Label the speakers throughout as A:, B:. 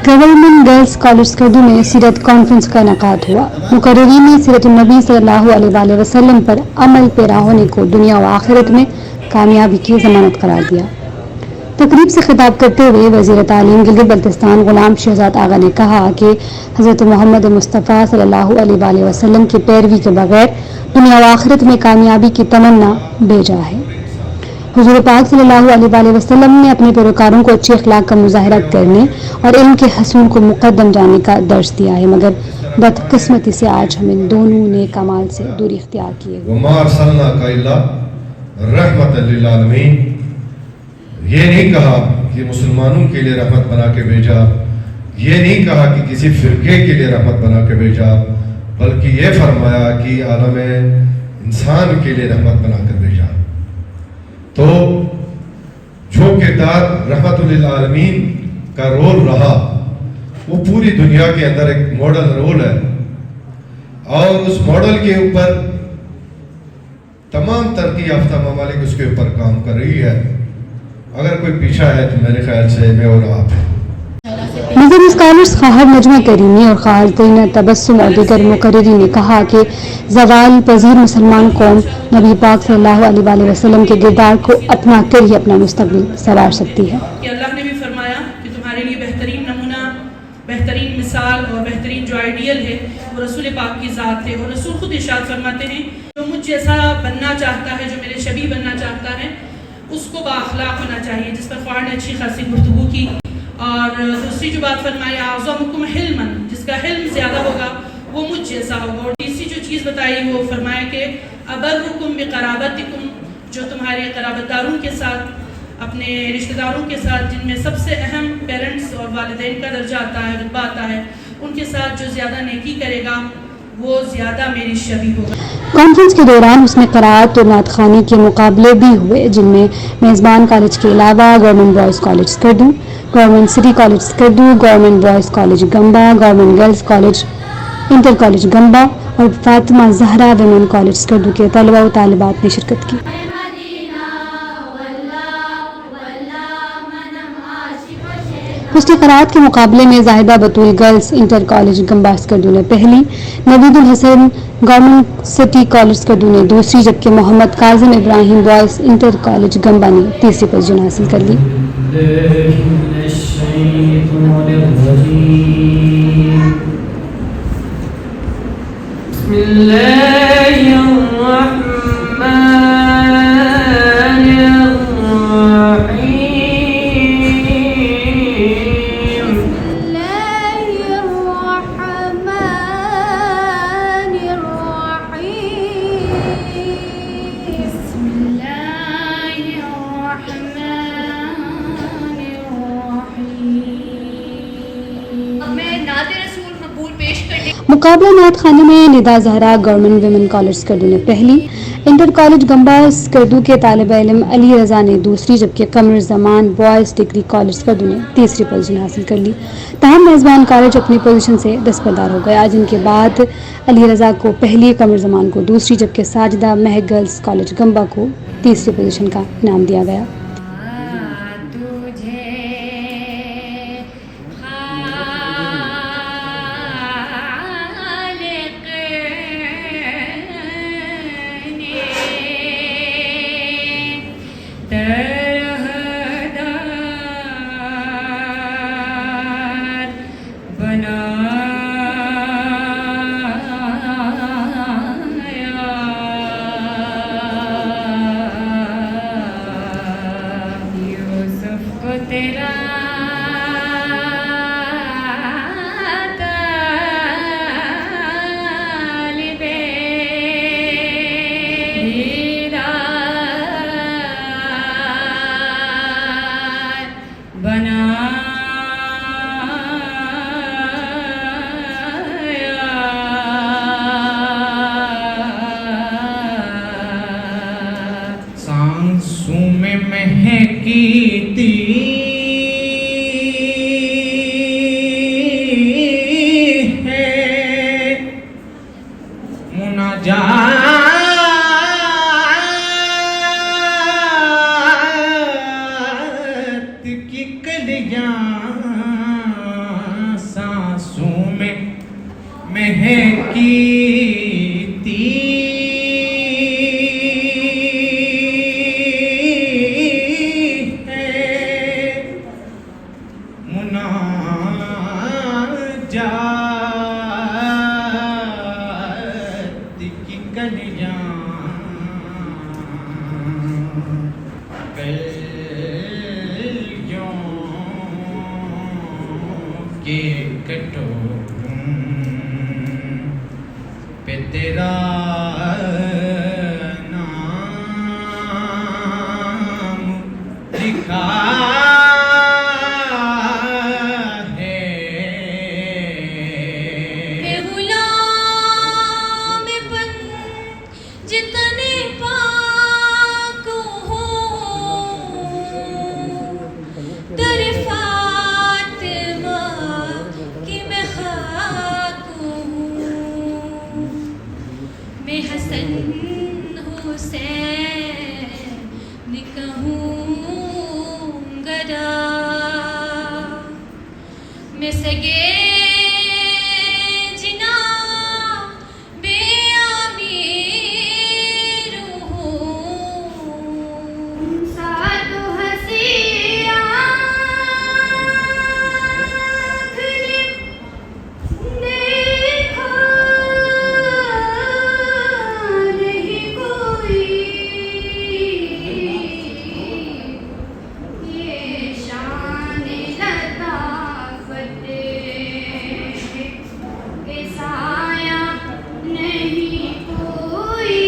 A: Government girls college Skardu में सीरत conference का इनेकाद हुआ। मुकर्ररीन ने सीरत नबी सल्लल्लाहु अलैहि वसल्लम पर अमल पैरा होने को दुनिया व आखिरत में कामयाबी की जमानत करार दिया। तकरीब से खिताब करते हुए वज़ीर तालीम गिलगित बल्तिस्तान गुलाम शहजाद आगा ने कहा कि हज़रत मोहम्मद मुस्तफ़ा सल्लल्लाहु अलैहि वसल्लम की पैरवी के बगैर दुनिया व आखिरत में कामयाबी की तमन्ना बेजा है। हुज़ूर पाक सल्लल्लाहु अलैहि वसल्लम ने अपने पैरोकारों को अच्छे अखलाक का मुजाहरा करने और इल्म के हसूल को मुकद्दम जानने का दर्श दिया है, मगर बदकिस्मती से आज हम इन दोनों नेक अमाल से दूरी इख्तियार किए।
B: ये नहीं कहा कि मुसलमानों के लिए रहमत बना के भेजा, ये नहीं कहा कि किसी फिरके के लिए रहमत बना के भेजा, बल्कि ये फरमाया कि आलम इंसान के लिए रहमत बना कर भेजा। तो जो किरदार रहमतुल लिल आलमीन का रोल रहा वो पूरी दुनिया के अंदर एक मॉडल रोल है और उस मॉडल के ऊपर तमाम तरक्की याफ्ता ममालिक उसके ऊपर काम कर रही है। अगर कोई पीछा है तो मेरे ख्याल से मैं और आप हैं।
A: नज़र स्कॉलर्स ख़ाहर नजमा करीमी और ख़ाहर तरीना तबस्सुम और दीगर मुकर्ररीन ने कहा कि ज़वाल पजीर मुसलमान कौम नबी पाक सल्लल्लाहु अलैहि वसल्लम के किरदार को अपना कर ही अपना मुस्तकबिल संवार सकती है।
C: अल्लाह ने भी फरमाया कि तुम्हारे लिए बेहतरीन नमूना, बेहतरीन मिसाल और बेहतरीन जो आइडियल है वो रसूल पाक की ज़ात है। और रसूल खुद इरशाद फरमाते हैं जो मुझ जैसा बनना चाहता है, जो मेरे शबी बनना चाहता है, उसको बाअखलाक होना चाहिए, जिस पर ख्वार ने अच्छी खासी गुफ्तगू की। और दूसरी जो बात फरमाई आज़मुकुम हिल्मन, जिसका हिल्म ज़्यादा होगा वो मुझ जैसा होगा। और तीसरी जो चीज़ बताई वो फरमाया कि अबर्रुकुम बिक़राबतिकुम, जो तुम्हारे क़राबतदारों के साथ, अपने रिश्तेदारों के साथ, जिनमें सबसे अहम पेरेंट्स और वालिदैन का दर्जा आता है, रुतबा आता है, उनके साथ जो ज़्यादा नेकी करेगा वो ज़्यादा मेरी शबी होगा।
A: कॉन्फ्रेंस के दौरान उसमें क़राअत और नात ख़वानी के मुकाबले भी हुए, जिनमें मेज़बान कॉलेज के अलावा government boys college Skardu, government city college Skardu, government boys college Gamba, government girls college inter college Gamba और फातिमा ज़हरा वुमेन कॉलेज स्कर्दू के तलबा व तालिबात ने शिरकत की। पिछले क़राअत के मुकाबले में Zahida Batool girls inter college Gamba Skardu ने पहली, Naveedul Hasan government city college Skardu ने दूसरी, जबकि Mohammad Kazim Ibrahim boys inter college Gamba ने तीसरी पोजीशन हासिल कर ली। मुकाबला नात खाने में Nida Zahra government women college Skardu ने पहली, इंटर कॉलेज गंबा स्कर्दू के तालिब इल्म अली रज़ा ने दूसरी, जबकि कमर ज़मान बॉयज़ डिग्री कॉलेज स्कर्दू ने तीसरी पोजीशन हासिल कर ली। तमाम मेज़बान कॉलेज अपनी पोजीशन से दस्तबरदार हो गया, जिनके बाद अली रज़ा को पहली, कमर ज़मान को दूसरी, जबकि साजिदा महक गर्ल्स कॉलेज गंबा को तीसरी पोजीशन का इनाम दिया गया।
D: गीती है मुनाजात की कलियां कलियों के कटोरों पे तेरा नाम लिखा है।
E: गुलामपन जितने पाक हो तेरे फातिमा की मैं खाक हूँ। मैं हसन हुसैन कहूँ गदा मैं सगे जिना बेआमीर हूँ। साधु हसी आँख ने देखा नहीं कोई ये शान लताफत के साया नहीं कोई।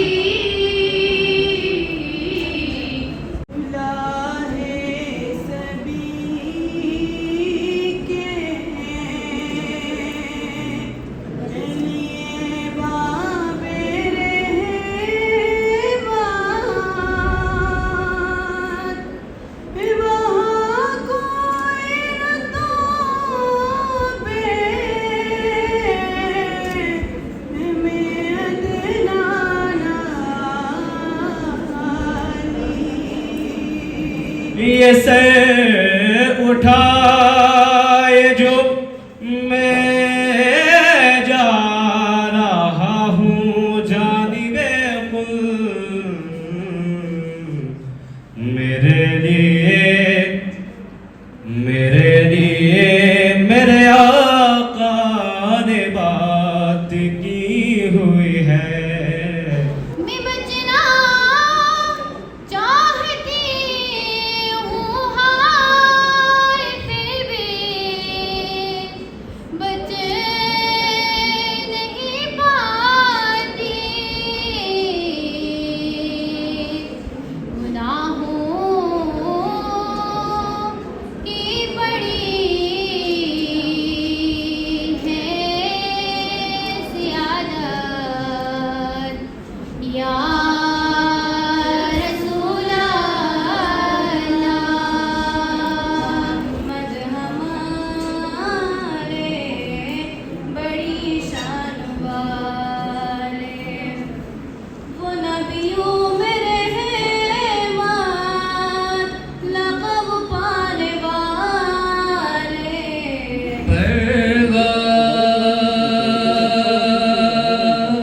E: सभी के लिए बाबे रहमान वहाँ कोई न तो बे मैं अदना
D: ये सर उठाए जो मैं जा रहा हूँ जानिबे कुल मेरे लिए मेरे आका ने बात की हुई है।
E: मैं बचना चाहती हूँ हाय फिर भी बच नहीं पाती। गुनाहों की बड़ी है सियादत या रसूल अल्लाह मद हमारे बड़ी शान वाले वो नबियों में रहमान लक़ब पाने वाले।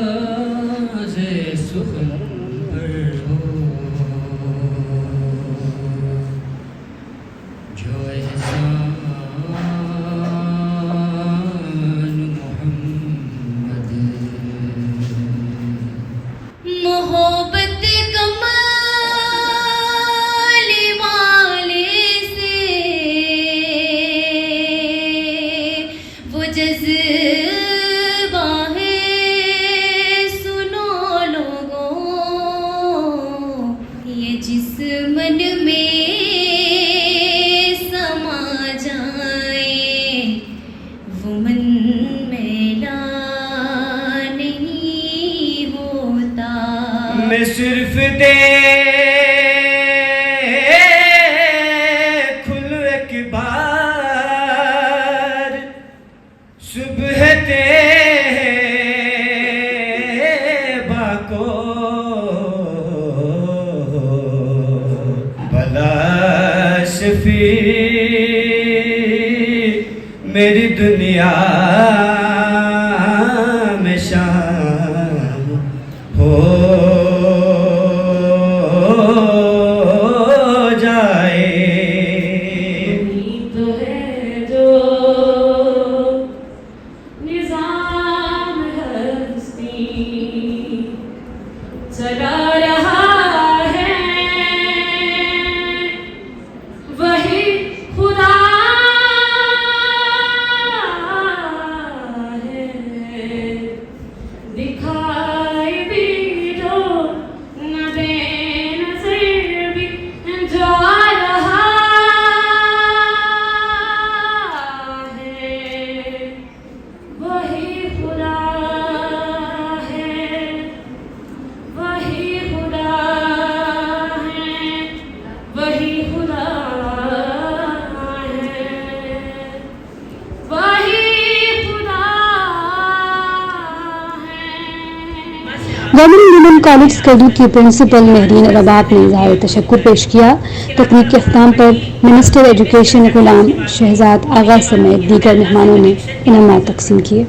D: परवाज़े सुखन पर हो जो एहसान मोहम्मद
E: मोहब्बत कमाल वाले से वो जज्बा है सुनो लोगों ये जिस मन में समा जाए वो मन मैला नहीं होता।
D: मैं सिर्फ देखुल एक बार सुबह तेबा को भला शफी मेरी दुनिया में शान
A: गवर्नमेंट वुमेन कॉलेज स्कर्दू की प्रिंसिपल महरीन रबाब ने इज़हार तशक्कुर पेश किया। तकरीब के अख्ताम पर मिनिस्टर एजुकेशन गुलाम शहजाद आगा समेत दीगर मेहमानों ने इनामात तकसीम किए।